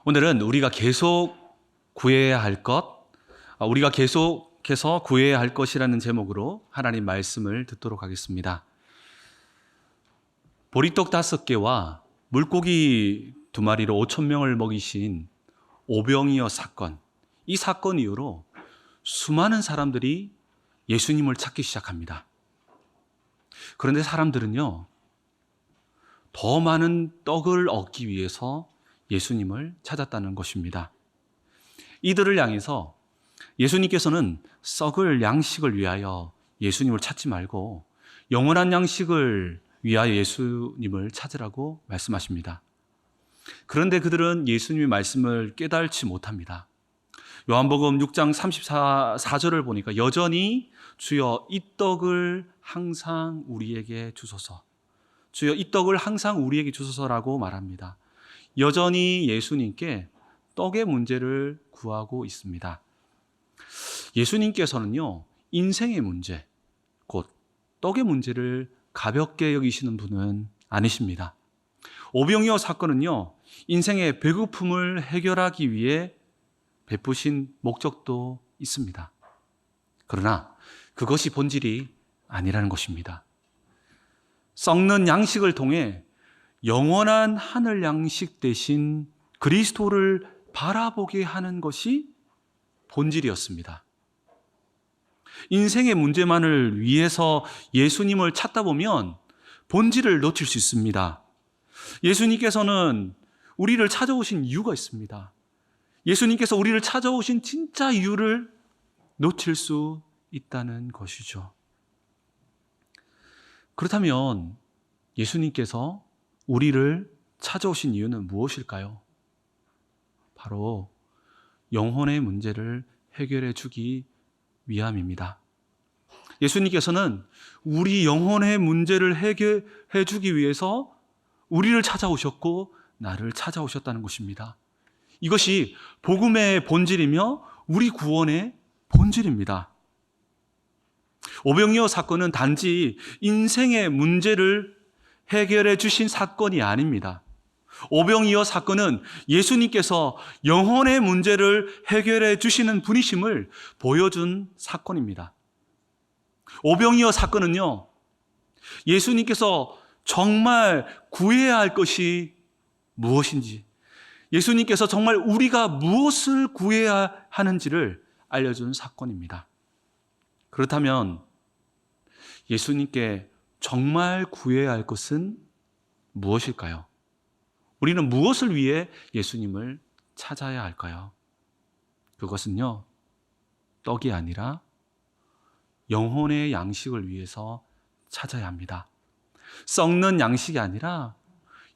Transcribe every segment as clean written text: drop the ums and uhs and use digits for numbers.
오늘은 우리가 계속 구해야 할 것, 우리가 계속해서 구해야 할 것이라는 제목으로 하나님 말씀을 듣도록 하겠습니다. 보리떡 5개와 물고기 2마리로 5,000명을 먹이신 오병이어 사건, 이 사건 이후로 수많은 사람들이 예수님을 찾기 시작합니다. 그런데 사람들은요, 더 많은 떡을 얻기 위해서 예수님을 찾았다는 것입니다. 이들을 향해서 예수님께서는 썩을 양식을 위하여 예수님을 찾지 말고 영원한 양식을 위하여 예수님을 찾으라고 말씀하십니다. 그런데 그들은 예수님의 말씀을 깨달지 못합니다. 요한복음 6장 34절을 보니까 여전히 주여 이 떡을 항상 우리에게 주소서, 주여 이 떡을 항상 우리에게 주소서라고 말합니다. 여전히 예수님께 떡의 문제를 구하고 있습니다. 예수님께서는요, 인생의 문제, 곧 떡의 문제를 가볍게 여기시는 분은 아니십니다. 오병이어 사건은요, 인생의 배고픔을 해결하기 위해 베푸신 목적도 있습니다. 그러나 그것이 본질이 아니라는 것입니다. 썩는 양식을 통해 영원한 하늘 양식 대신 그리스도를 바라보게 하는 것이 본질이었습니다. 인생의 문제만을 위해서 예수님을 찾다 보면 본질을 놓칠 수 있습니다. 예수님께서는 우리를 찾아오신 이유가 있습니다. 예수님께서 우리를 찾아오신 진짜 이유를 놓칠 수 있다는 것이죠. 그렇다면 예수님께서 우리를 찾아오신 이유는 무엇일까요? 바로 영혼의 문제를 해결해 주기 위함입니다. 예수님께서는 우리 영혼의 문제를 해결해 주기 위해서 우리를 찾아오셨고 나를 찾아오셨다는 것입니다. 이것이 복음의 본질이며 우리 구원의 본질입니다. 오병이어 사건은 단지 인생의 문제를 해결해 주신 사건이 아닙니다. 오병이어 사건은 예수님께서 영혼의 문제를 해결해 주시는 분이심을 보여준 사건입니다. 오병이어 사건은요, 예수님께서 정말 구해야 할 것이 무엇인지, 예수님께서 정말 우리가 무엇을 구해야 하는지를 알려준 사건입니다. 그렇다면 예수님께 정말 구해야 할 것은 무엇일까요? 우리는 무엇을 위해 예수님을 찾아야 할까요? 그것은요, 떡이 아니라 영혼의 양식을 위해서 찾아야 합니다. 썩는 양식이 아니라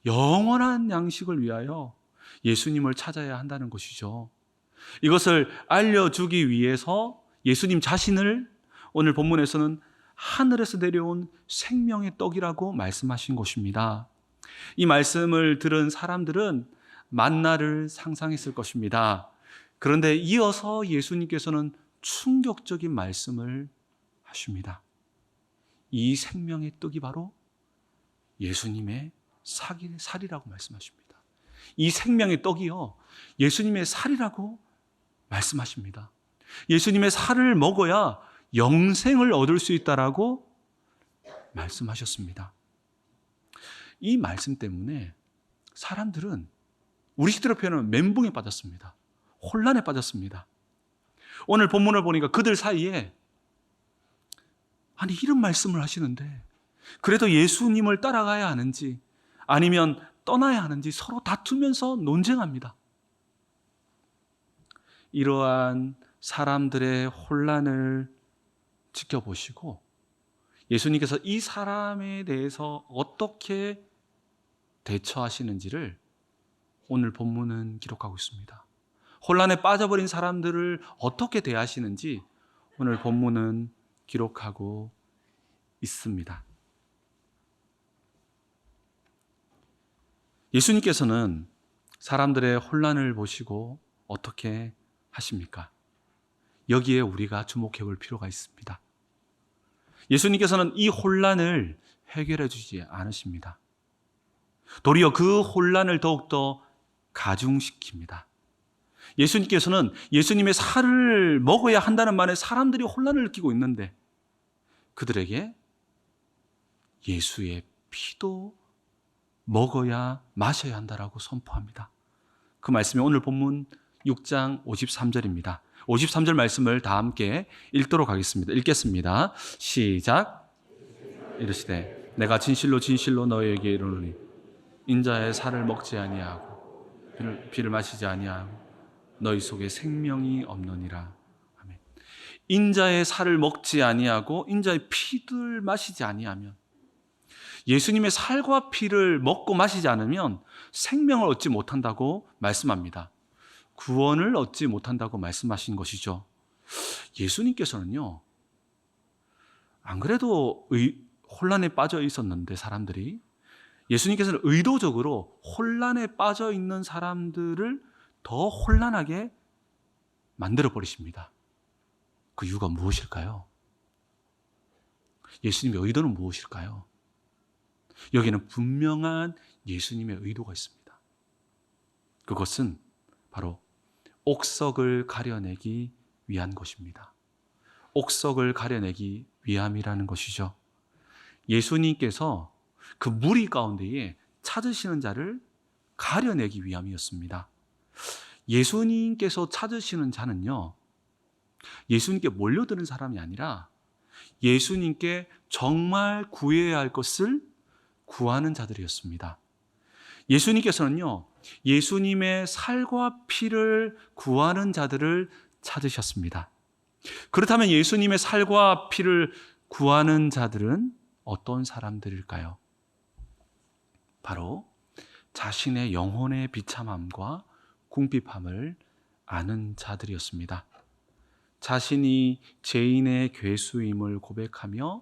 영원한 양식을 위하여 예수님을 찾아야 한다는 것이죠. 이것을 알려주기 위해서 예수님 자신을 오늘 본문에서는 하늘에서 내려온 생명의 떡이라고 말씀하신 것입니다. 이 말씀을 들은 사람들은 만나를 상상했을 것입니다. 그런데 이어서 예수님께서는 충격적인 말씀을 하십니다. 이 생명의 떡이 바로 예수님의 살이라고 말씀하십니다. 이 생명의 떡이요, 예수님의 살이라고 말씀하십니다. 예수님의 살을 먹어야 영생을 얻을 수 있다라고 말씀하셨습니다. 이 말씀 때문에 사람들은 우리 시대로 표현하면 멘붕에 빠졌습니다. 혼란에 빠졌습니다. 오늘 본문을 보니까 그들 사이에 아니 이런 말씀을 하시는데 그래도 예수님을 따라가야 하는지 아니면 떠나야 하는지 서로 다투면서 논쟁합니다. 이러한 사람들의 혼란을 지켜보시고 예수님께서 이 사람에 대해서 어떻게 대처하시는지를 오늘 본문은 기록하고 있습니다. 혼란에 빠져버린 사람들을 어떻게 대하시는지 오늘 본문은 기록하고 있습니다. 예수님께서는 사람들의 혼란을 보시고 어떻게 하십니까? 여기에 우리가 주목해 볼 필요가 있습니다. 예수님께서는 이 혼란을 해결해 주지 않으십니다. 도리어 그 혼란을 더욱더 가중시킵니다. 예수님께서는 예수님의 살을 먹어야 한다는 말에 사람들이 혼란을 느끼고 있는데 그들에게 예수의 피도 먹어야 마셔야 한다라고 선포합니다. 그 말씀이 오늘 본문 6장 53절입니다. 53절 말씀을 다 함께 읽도록 하겠습니다. 읽겠습니다. 시작. 이르시되 내가 진실로 진실로 너희에게 이르노니 인자의 살을 먹지 아니하고 피를 마시지 아니하고 너희 속에 생명이 없느니라. 아멘. 인자의 살을 먹지 아니하고 인자의 피를 마시지 아니하면, 예수님의 살과 피를 먹고 마시지 않으면 생명을 얻지 못한다고 말씀합니다. 구원을 얻지 못한다고 말씀하신 것이죠. 예수님께서는요, 안 그래도 혼란에 빠져 있었는데 사람들이, 예수님께서는 의도적으로 혼란에 빠져 있는 사람들을 더 혼란하게 만들어 버리십니다. 그 이유가 무엇일까요? 예수님의 의도는 무엇일까요? 여기는 분명한 예수님의 의도가 있습니다. 그것은 바로 옥석을 가려내기 위한 것입니다. 옥석을 가려내기 위함이라는 것이죠. 예수님께서 그 무리 가운데에 찾으시는 자를 가려내기 위함이었습니다. 예수님께서 찾으시는 자는요, 예수님께 몰려드는 사람이 아니라 예수님께 정말 구해야 할 것을 구하는 자들이었습니다. 예수님께서는요, 예수님의 살과 피를 구하는 자들을 찾으셨습니다. 그렇다면 예수님의 살과 피를 구하는 자들은 어떤 사람들일까요? 바로 자신의 영혼의 비참함과 궁핍함을 아는 자들이었습니다. 자신이 죄인의 괴수임을 고백하며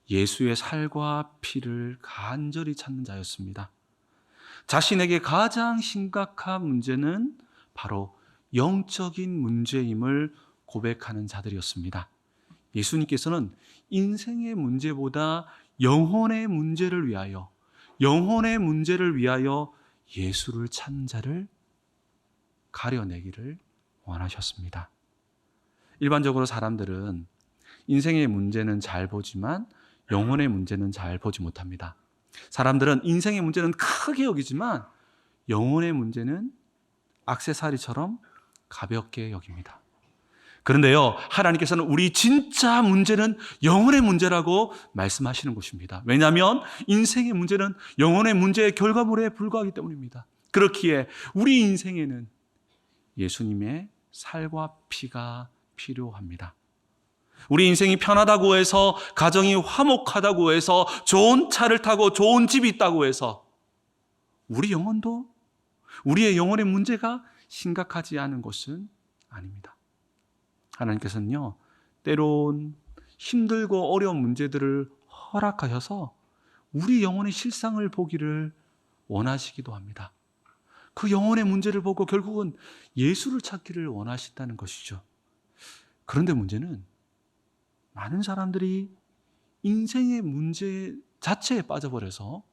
예수의 살과 피를 간절히 찾는 자였습니다. 자신에게 가장 심각한 문제는 바로 영적인 문제임을 고백하는 자들이었습니다. 예수님께서는 인생의 문제보다 영혼의 문제를 위하여 예수를 찾는 자를 가려내기를 원하셨습니다. 일반적으로 사람들은 인생의 문제는 잘 보지만 영혼의 문제는 잘 보지 못합니다. 사람들은 인생의 문제는 크게 여기지만 영혼의 문제는 액세서리처럼 가볍게 여깁니다. 그런데요, 하나님께서는 우리 진짜 문제는 영혼의 문제라고 말씀하시는 것입니다. 왜냐하면 인생의 문제는 영혼의 문제의 결과물에 불과하기 때문입니다. 그렇기에 우리 인생에는 예수님의 살과 피가 필요합니다. 우리 인생이 편하다고 해서, 가정이 화목하다고 해서, 좋은 차를 타고 좋은 집이 있다고 해서 우리 영혼도, 우리의 영혼의 문제가 심각하지 않은 것은 아닙니다. 하나님께서는요, 때론 힘들고 어려운 문제들을 허락하셔서 우리 영혼의 실상을 보기를 원하시기도 합니다. 그 영혼의 문제를 보고 결국은 예수를 찾기를 원하신다는 것이죠. 그런데 문제는 많은 사람들이 인생의 문제 자체에 빠져버려서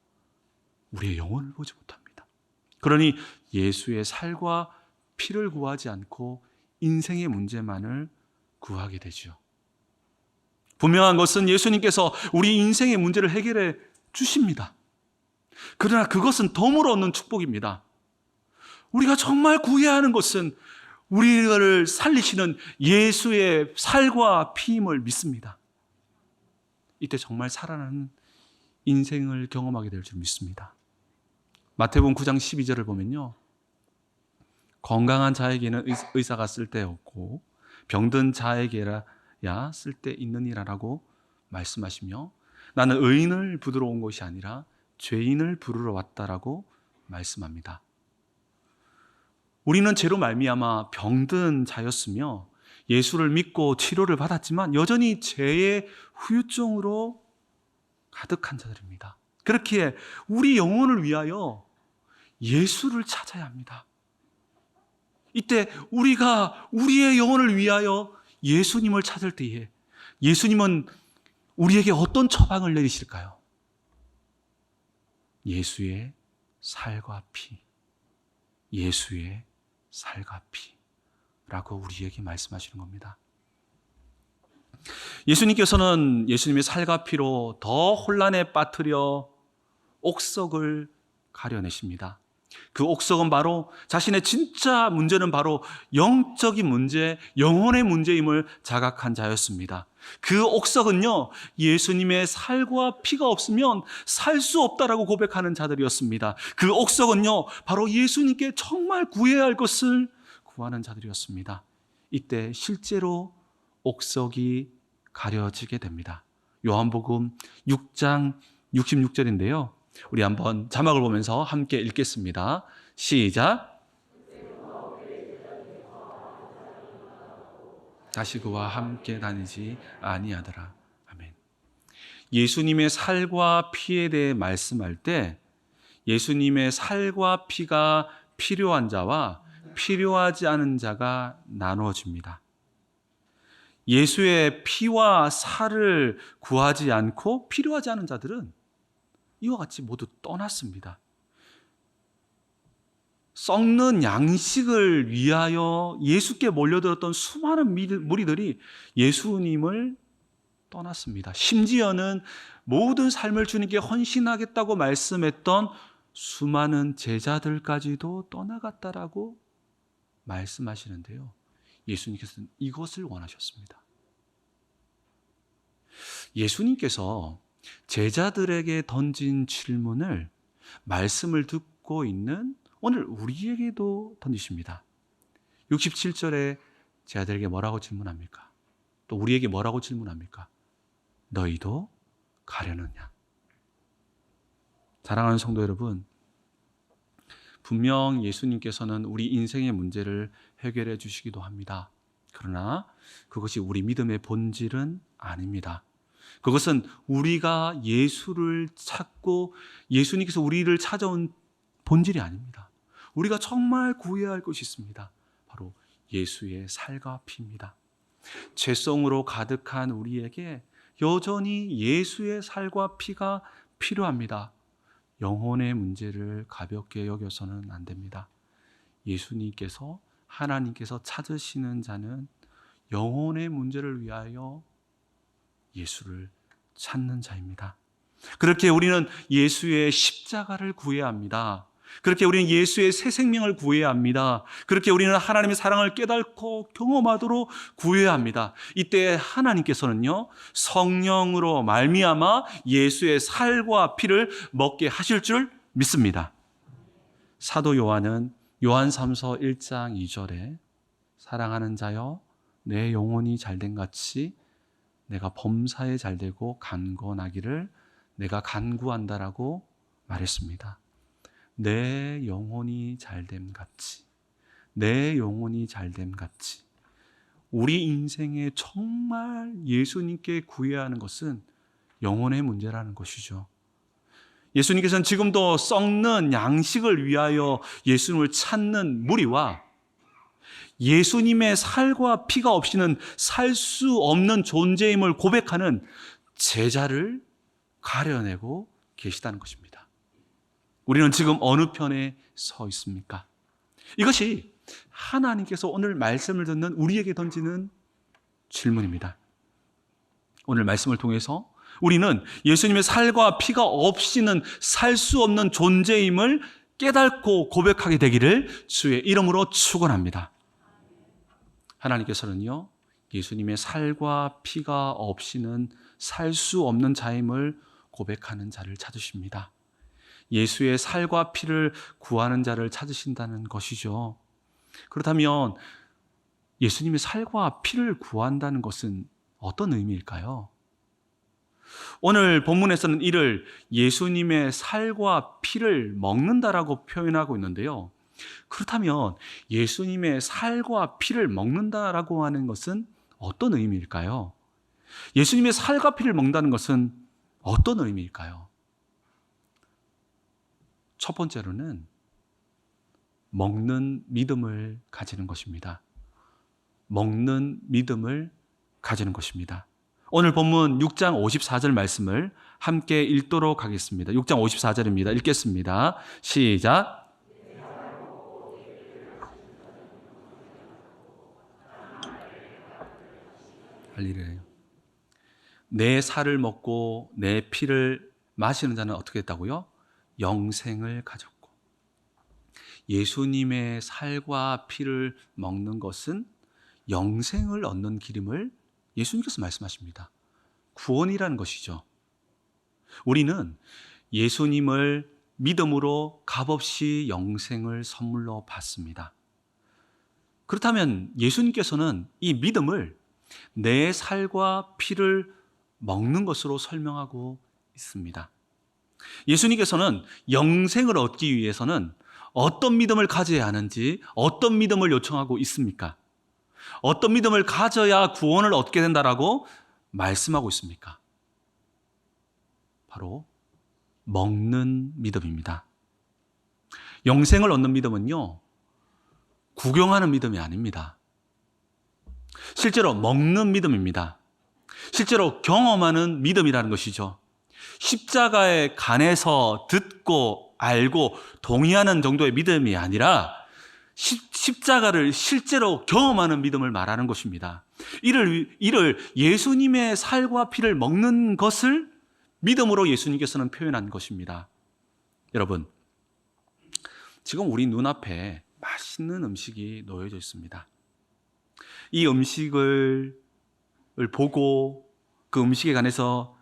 우리의 영혼을 보지 못합니다. 그러니 예수의 살과 피를 구하지 않고 인생의 문제만을 구하게 되죠. 분명한 것은 예수님께서 우리 인생의 문제를 해결해 주십니다. 그러나 그것은 덤으로 얻는 축복입니다. 우리가 정말 구해야 하는 것은 우리를 살리시는 예수의 살과 피임을 믿습니다. 이때 정말 살아나는 인생을 경험하게 될 줄 믿습니다. 마태복음 9장 12절을 보면요, 건강한 자에게는 의사가 쓸데없고 병든 자에게야 쓸데있느니라라고 말씀하시며, 나는 의인을 부르러 온 것이 아니라 죄인을 부르러 왔다라고 말씀합니다. 우리는 죄로 말미암아 병든 자였으며 예수를 믿고 치료를 받았지만 여전히 죄의 후유증으로 가득한 자들입니다. 그렇기에 우리 영혼을 위하여 예수를 찾아야 합니다. 이때 우리가 우리의 영혼을 위하여 예수님을 찾을 때에 예수님은 우리에게 어떤 처방을 내리실까요? 예수의 살과 피, 예수의 살과 피라고 우리에게 말씀하시는 겁니다. 예수님께서는 예수님의 살과 피로 더 혼란에 빠뜨려 옥석을 가려내십니다. 그 옥석은 바로 자신의 진짜 문제는 바로 영적인 문제, 영혼의 문제임을 자각한 자였습니다. 그 옥석은요, 예수님의 살과 피가 없으면 살 수 없다라고 고백하는 자들이었습니다. 그 옥석은요, 바로 예수님께 정말 구해야 할 것을 구하는 자들이었습니다. 이때 실제로 옥석이 가려지게 됩니다. 요한복음 6장 66절인데요. 우리 한번 자막을 보면서 함께 읽겠습니다. 시작. 다시 그와 함께 다니지 아니하더라. 아멘. 예수님의 살과 피에 대해 말씀할 때 예수님의 살과 피가 필요한 자와 필요하지 않은 자가 나누어집니다. 예수의 피와 살을 구하지 않고 필요하지 않은 자들은 이와 같이 모두 떠났습니다. 썩는 양식을 위하여 예수께 몰려들었던 수많은 무리들이 예수님을 떠났습니다. 심지어는 모든 삶을 주님께 헌신하겠다고 말씀했던 수많은 제자들까지도 떠나갔다라고 말씀하시는데요. 예수님께서는 이것을 원하셨습니다. 예수님께서 제자들에게 던진 질문을 말씀을 듣고 있는 오늘 우리에게도 던지십니다. 67절에 제자들에게 뭐라고 질문합니까? 또 우리에게 뭐라고 질문합니까? 너희도 가려느냐? 사랑하는 성도 여러분, 분명 예수님께서는 우리 인생의 문제를 해결해 주시기도 합니다. 그러나 그것이 우리 믿음의 본질은 아닙니다. 그것은 우리가 예수를 찾고 예수님께서 우리를 찾아온 본질이 아닙니다. 우리가 정말 구해야 할 것이 있습니다. 바로 예수의 살과 피입니다. 죄성으로 가득한 우리에게 여전히 예수의 살과 피가 필요합니다. 영혼의 문제를 가볍게 여겨서는 안 됩니다. 예수님께서 하나님께서 찾으시는 자는 영혼의 문제를 위하여 예수를 찾는 자입니다. 그렇게 우리는 예수의 십자가를 구해야 합니다. 그렇게 우리는 예수의 새 생명을 구해야 합니다. 그렇게 우리는 하나님의 사랑을 깨닫고 경험하도록 구해야 합니다. 이때 하나님께서는요, 성령으로 말미암아 예수의 살과 피를 먹게 하실 줄 믿습니다. 사도 요한은 요한삼서 1장 2절에 사랑하는 자여 내 영혼이 잘된 같이 내가 범사에 잘되고 강건하기를 내가 간구한다라고 말했습니다. 내 영혼이 잘됨 같이, 내 영혼이 잘됨 같이. 우리 인생에 정말 예수님께 구해야 하는 것은 영혼의 문제라는 것이죠. 예수님께서는 지금도 썩는 양식을 위하여 예수님을 찾는 무리와 예수님의 살과 피가 없이는 살 수 없는 존재임을 고백하는 제자를 가려내고 계시다는 것입니다. 우리는 지금 어느 편에 서 있습니까? 이것이 하나님께서 오늘 말씀을 듣는 우리에게 던지는 질문입니다. 오늘 말씀을 통해서 우리는 예수님의 살과 피가 없이는 살 수 없는 존재임을 깨닫고 고백하게 되기를 주의 이름으로 축원합니다. 하나님께서는요, 예수님의 살과 피가 없이는 살 수 없는 자임을 고백하는 자를 찾으십니다. 예수의 살과 피를 구하는 자를 찾으신다는 것이죠. 그렇다면 예수님의 살과 피를 구한다는 것은 어떤 의미일까요? 오늘 본문에서는 이를 예수님의 살과 피를 먹는다라고 표현하고 있는데요. 그렇다면 예수님의 살과 피를 먹는다라고 하는 것은 어떤 의미일까요? 예수님의 살과 피를 먹는다는 것은 어떤 의미일까요? 첫 번째로는 먹는 믿음을 가지는 것입니다. 먹는 믿음을 가지는 것입니다. 오늘 본문 6장 54절 말씀을 함께 읽도록 하겠습니다. 6장 54절입니다. 읽겠습니다. 시작. 할 일이에요. 내 살을 먹고 내 피를 마시는 자는 어떻게 됐다고요? 영생을 가졌고. 예수님의 살과 피를 먹는 것은 영생을 얻는 길임을 예수님께서 말씀하십니다. 구원이라는 것이죠. 우리는 예수님을 믿음으로 값없이 영생을 선물로 받습니다. 그렇다면 예수님께서는 이 믿음을 내 살과 피를 먹는 것으로 설명하고 있습니다. 예수님께서는 영생을 얻기 위해서는 어떤 믿음을 가져야 하는지, 어떤 믿음을 요청하고 있습니까? 어떤 믿음을 가져야 구원을 얻게 된다라고 말씀하고 있습니까? 바로 먹는 믿음입니다. 영생을 얻는 믿음은요, 구경하는 믿음이 아닙니다. 실제로 먹는 믿음입니다. 실제로 경험하는 믿음이라는 것이죠. 십자가의 간에서 듣고 알고 동의하는 정도의 믿음이 아니라 십자가를 실제로 경험하는 믿음을 말하는 것입니다. 이를 예수님의 살과 피를 먹는 것을 믿음으로 예수님께서는 표현한 것입니다. 여러분, 지금 우리 눈앞에 맛있는 음식이 놓여져 있습니다. 이 음식을 보고 그 음식에 관해서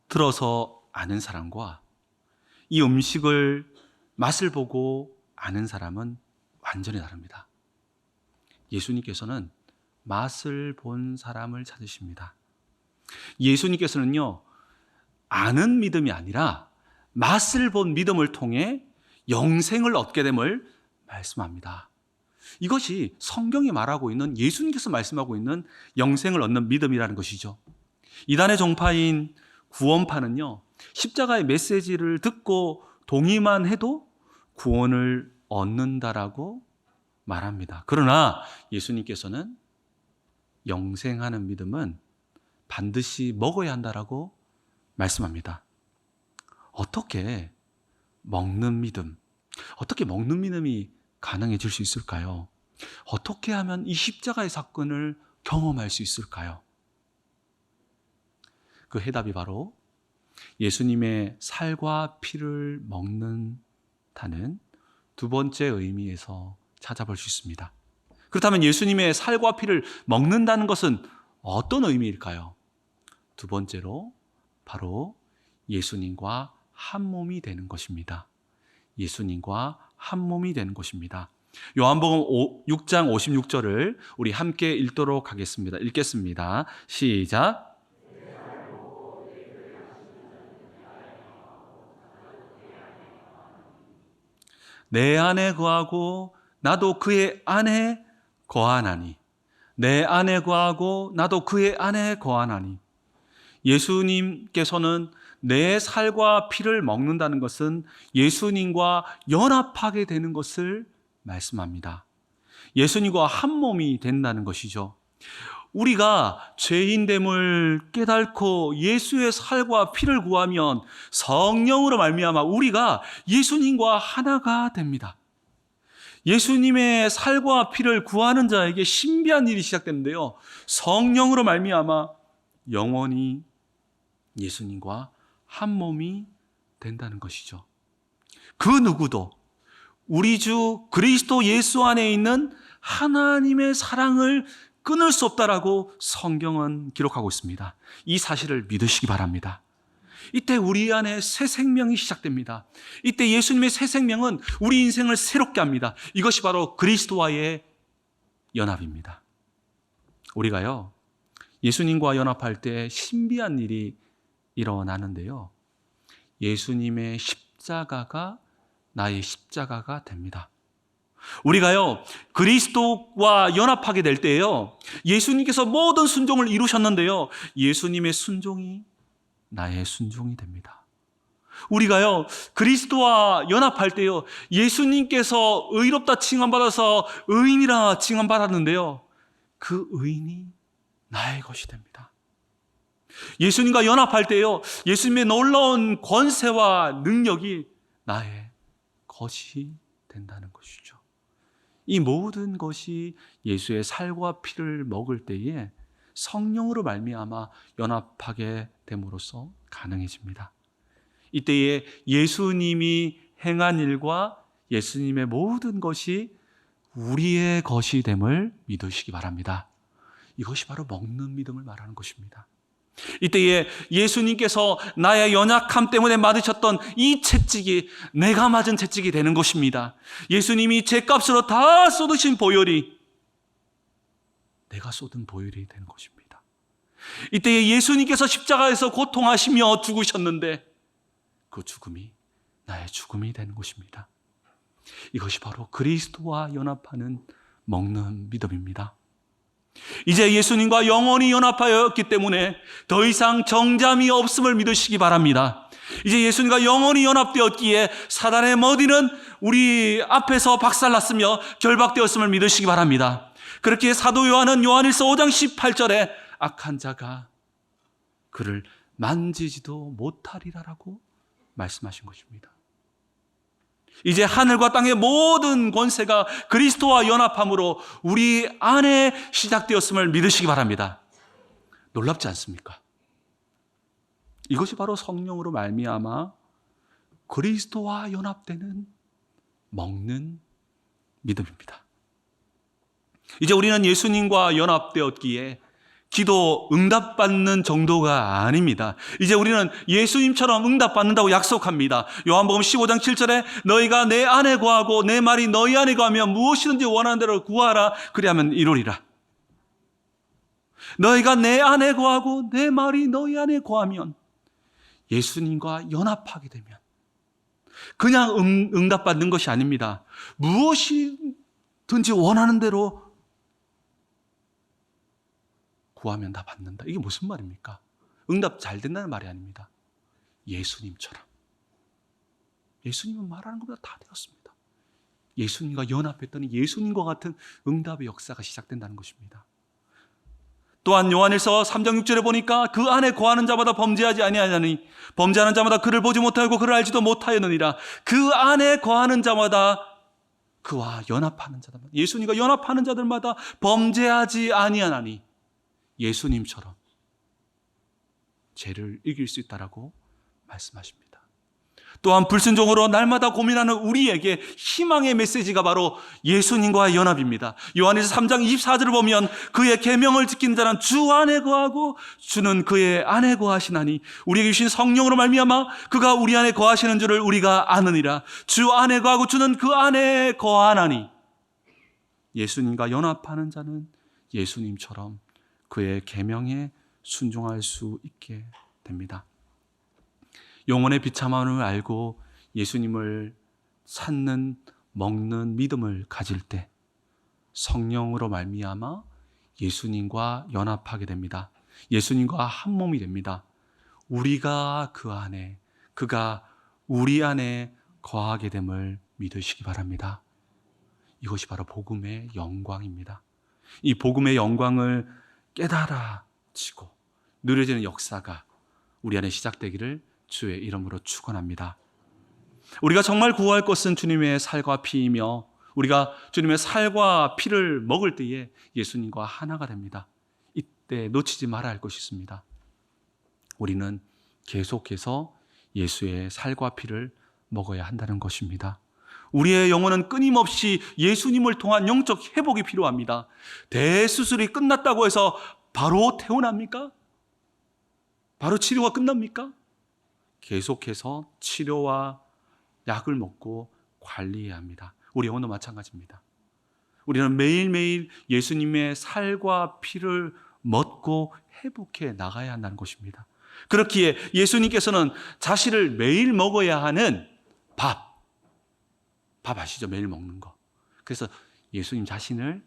들어서 아는 사람과 이 음식을 맛을 보고 아는 사람은 완전히 다릅니다. 예수님께서는 맛을 본 사람을 찾으십니다. 예수님께서는요, 아는 믿음이 아니라 맛을 본 믿음을 통해 영생을 얻게 됨을 말씀합니다. 이것이 성경이 말하고 있는, 예수님께서 말씀하고 있는 영생을 얻는 믿음이라는 것이죠. 이단의 종파인 구원파는요, 십자가의 메시지를 듣고 동의만 해도 구원을 얻는다라고 말합니다. 그러나 예수님께서는 영생하는 믿음은 반드시 먹어야 한다라고 말씀합니다. 어떻게 먹는 믿음이 가능해질 수 있을까요? 어떻게 하면 이 십자가의 사건을 경험할 수 있을까요? 그 해답이 바로 예수님의 살과 피를 먹는다는 두 번째 의미에서 찾아볼 수 있습니다. 그렇다면 예수님의 살과 피를 먹는다는 것은 어떤 의미일까요? 두 번째로 바로 예수님과 한 몸이 되는 것입니다. 예수님과 한 몸이 되는 것입니다. 요한복음 6장 56절을 우리 함께 읽도록 하겠습니다. 읽겠습니다. 시작. 내 안에 거하고 나도 그의 안에 거하나니. 내 안에 거하고 나도 그의 안에 거하나니. 예수님께서는 내 살과 피를 먹는다는 것은 예수님과 연합하게 되는 것을 말씀합니다. 예수님과 한 몸이 된다는 것이죠. 우리가 죄인됨을 깨닫고 예수의 살과 피를 구하면 성령으로 말미암아 우리가 예수님과 하나가 됩니다. 예수님의 살과 피를 구하는 자에게 신비한 일이 시작되는데요, 성령으로 말미암아 영원히 예수님과 한 몸이 된다는 것이죠. 그 누구도 우리 주 그리스도 예수 안에 있는 하나님의 사랑을 끊을 수 없다라고 성경은 기록하고 있습니다. 이 사실을 믿으시기 바랍니다. 이때 우리 안에 새 생명이 시작됩니다. 이때 예수님의 새 생명은 우리 인생을 새롭게 합니다. 이것이 바로 그리스도와의 연합입니다. 우리가요, 예수님과 연합할 때 신비한 일이 일어나는데요, 예수님의 십자가가 나의 십자가가 됩니다. 우리가요, 그리스도와 연합하게 될 때요, 예수님께서 모든 순종을 이루셨는데요, 예수님의 순종이 나의 순종이 됩니다. 우리가요, 그리스도와 연합할 때요, 예수님께서 의롭다 칭함받아서 의인이라 칭함받았는데요, 그 의인이 나의 것이 됩니다. 예수님과 연합할 때요, 예수님의 놀라운 권세와 능력이 나의 것이 된다는 것이죠. 이 모든 것이 예수의 살과 피를 먹을 때에 성령으로 말미암아 연합하게 됨으로써 가능해집니다. 이때에 예수님이 행한 일과 예수님의 모든 것이 우리의 것이 됨을 믿으시기 바랍니다. 이것이 바로 먹는 믿음을 말하는 것입니다. 이때에 예수님께서 나의 연약함 때문에 맞으셨던 이 채찍이 내가 맞은 채찍이 되는 것입니다. 예수님이 제 값으로 다 쏟으신 보혈이 내가 쏟은 보혈이 되는 것입니다. 이때에 예수님께서 십자가에서 고통하시며 죽으셨는데 그 죽음이 나의 죽음이 되는 것입니다. 이것이 바로 그리스도와 연합하는 먹는 믿음입니다. 이제 예수님과 영원히 연합하였기 때문에 더 이상 정잠이 없음을 믿으시기 바랍니다. 이제 예수님과 영원히 연합되었기에 사단의 머리는 우리 앞에서 박살났으며 결박되었음을 믿으시기 바랍니다. 그렇게 사도 요한은 요한일서 5장 18절에 악한 자가 그를 만지지도 못하리라라고 말씀하신 것입니다. 이제 하늘과 땅의 모든 권세가 그리스도와 연합함으로 우리 안에 시작되었음을 믿으시기 바랍니다. 놀랍지 않습니까? 이것이 바로 성령으로 말미암아 그리스도와 연합되는 먹는 믿음입니다. 이제 우리는 예수님과 연합되었기에 기도 응답받는 정도가 아닙니다. 이제 우리는 예수님처럼 응답받는다고 약속합니다. 요한복음 15장 7절에 너희가 내 안에 거하고 내 말이 너희 안에 거하면 무엇이든지 원하는 대로 구하라 그리하면 이루리라. 너희가 내 안에 거하고 내 말이 너희 안에 거하면 예수님과 연합하게 되면 그냥 응답받는 것이 아닙니다. 무엇이든지 원하는 대로 구하면 다 받는다. 이게 무슨 말입니까? 응답 잘 된다는 말이 아닙니다. 예수님처럼. 예수님은 말하는 것보다 다 되었습니다. 예수님과 연합했더니 예수님과 같은 응답의 역사가 시작된다는 것입니다. 또한 요한일서 3장 6절에 보니까 그 안에 거하는 자마다 범죄하지 아니하냐니 범죄하는 자마다 그를 보지 못하고 그를 알지도 못하였느니라. 그 안에 거하는 자마다 그와 연합하는 자들마다 예수님과 연합하는 자들마다 범죄하지 아니하나니 예수님처럼 죄를 이길 수 있다라고 말씀하십니다. 또한 불순종으로 날마다 고민하는 우리에게 희망의 메시지가 바로 예수님과의 연합입니다. 요한일서 3장 24절을 보면 그의 계명을 지키는 자는 주 안에 거하고 주는 그의 안에 거하시나니 우리에게 주신 성령으로 말미암아 그가 우리 안에 거하시는 줄을 우리가 아느니라. 주 안에 거하고 주는 그 안에 거하나니 예수님과 연합하는 자는 예수님처럼 그의 계명에 순종할 수 있게 됩니다. 영혼의 비참함을 알고 예수님을 찾는 먹는 믿음을 가질 때 성령으로 말미암아 예수님과 연합하게 됩니다. 예수님과 한 몸이 됩니다. 우리가 그 안에 그가 우리 안에 거하게 됨을 믿으시기 바랍니다. 이것이 바로 복음의 영광입니다. 이 복음의 영광을 깨달아지고 누려지는 역사가 우리 안에 시작되기를 주의 이름으로 축원합니다. 우리가 정말 구할 것은 주님의 살과 피이며 우리가 주님의 살과 피를 먹을 때에 예수님과 하나가 됩니다. 이때 놓치지 말아야 할 것이 있습니다. 우리는 계속해서 예수의 살과 피를 먹어야 한다는 것입니다. 우리의 영혼은 끊임없이 예수님을 통한 영적 회복이 필요합니다. 대수술이 끝났다고 해서 바로 퇴원합니까? 바로 치료가 끝납니까? 계속해서 치료와 약을 먹고 관리해야 합니다. 우리 영혼도 마찬가지입니다. 우리는 매일매일 예수님의 살과 피를 먹고 회복해 나가야 한다는 것입니다. 그렇기에 예수님께서는 자신을 매일 먹어야 하는 밥 아시죠? 매일 먹는 거. 그래서 예수님 자신을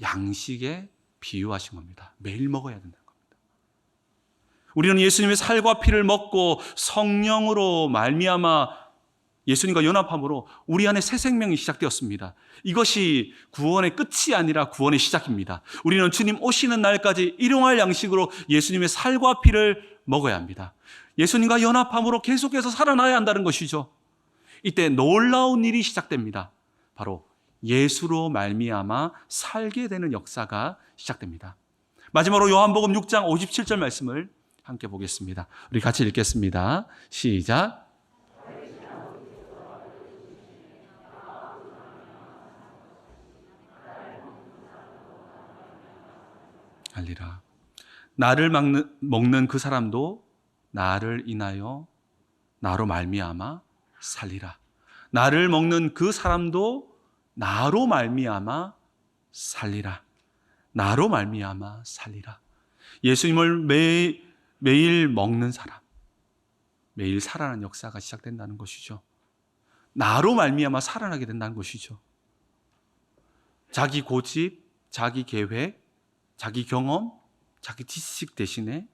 양식에 비유하신 겁니다. 매일 먹어야 된다는 겁니다. 우리는 예수님의 살과 피를 먹고 성령으로 말미암아 예수님과 연합함으로 우리 안에 새 생명이 시작되었습니다. 이것이 구원의 끝이 아니라 구원의 시작입니다. 우리는 주님 오시는 날까지 일용할 양식으로 예수님의 살과 피를 먹어야 합니다. 예수님과 연합함으로 계속해서 살아나야 한다는 것이죠. 이때 놀라운 일이 시작됩니다. 바로 예수로 말미암아 살게 되는 역사가 시작됩니다. 마지막으로 요한복음 6장 57절 말씀을 함께 보겠습니다. 우리 같이 읽겠습니다. 시작. 알리라. 나를 먹는 그 사람도 나를 인하여 나로 말미암아 살리라. 나를 먹는 그 사람도 나로 말미암아 살리라. 나로 말미암아 살리라. 예수님을 매일 먹는 사람, 매일 살아나는 역사가 시작된다는 것이죠. 나로 말미암아 살아나게 된다는 것이죠. 자기 고집, 자기 계획, 자기 경험, 자기 지식 대신에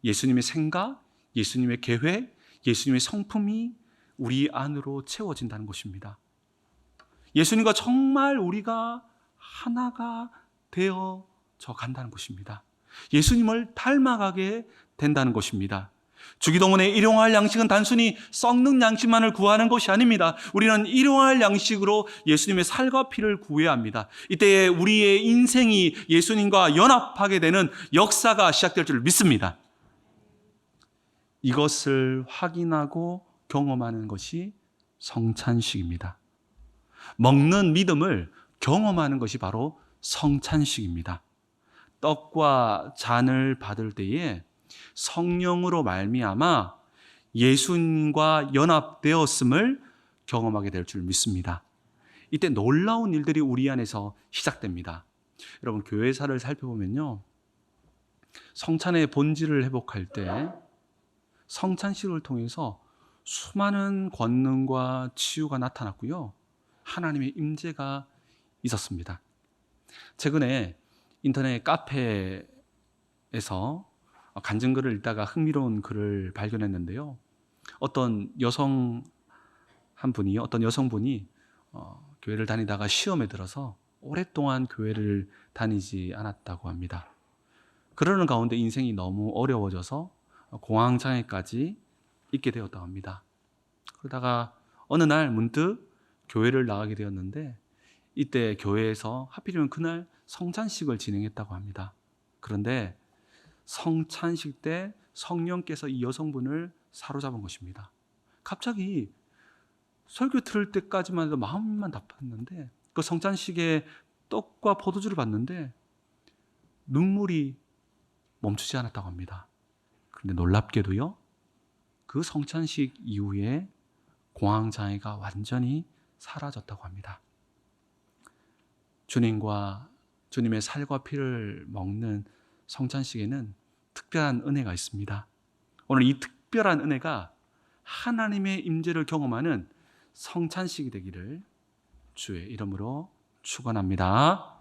예수님의 생각, 예수님의 계획, 예수님의 성품이 우리 안으로 채워진다는 것입니다. 예수님과 정말 우리가 하나가 되어져 간다는 것입니다. 예수님을 닮아가게 된다는 것입니다. 주기도문의 일용할 양식은 단순히 썩는 양식만을 구하는 것이 아닙니다. 우리는 일용할 양식으로 예수님의 살과 피를 구해야 합니다. 이때 우리의 인생이 예수님과 연합하게 되는 역사가 시작될 줄 믿습니다. 이것을 확인하고 경험하는 것이 성찬식입니다. 먹는 믿음을 경험하는 것이 바로 성찬식입니다. 떡과 잔을 받을 때에 성령으로 말미암아 예수님과 연합되었음을 경험하게 될 줄 믿습니다. 이때 놀라운 일들이 우리 안에서 시작됩니다. 여러분, 교회사를 살펴보면요, 성찬의 본질을 회복할 때 성찬식을 통해서 수많은 권능과 치유가 나타났고요, 하나님의 임재가 있었습니다. 최근에 인터넷 카페에서 간증글을 읽다가 흥미로운 글을 발견했는데요, 어떤 여성분이 교회를 다니다가 시험에 들어서 오랫동안 교회를 다니지 않았다고 합니다. 그러는 가운데 인생이 너무 어려워져서 공황장애까지 있게 되었다고 합니다. 그러다가 어느 날 문득 교회를 나가게 되었는데, 이때 교회에서 하필이면 그날 성찬식을 진행했다고 합니다. 그런데 성찬식 때 성령께서 이 여성분을 사로잡은 것입니다. 갑자기 설교 들을 때까지만 해도 마음만 답했는데, 그 성찬식에 떡과 포도주를 받는데 눈물이 멈추지 않았다고 합니다. 그런데 놀랍게도요, 그 성찬식 이후에 공황장애가 완전히 사라졌다고 합니다. 주님과 주님의 살과 피를 먹는 성찬식에는 특별한 은혜가 있습니다. 오늘 이 특별한 은혜가 하나님의 임재를 경험하는 성찬식이 되기를 주의 이름으로 축원합니다.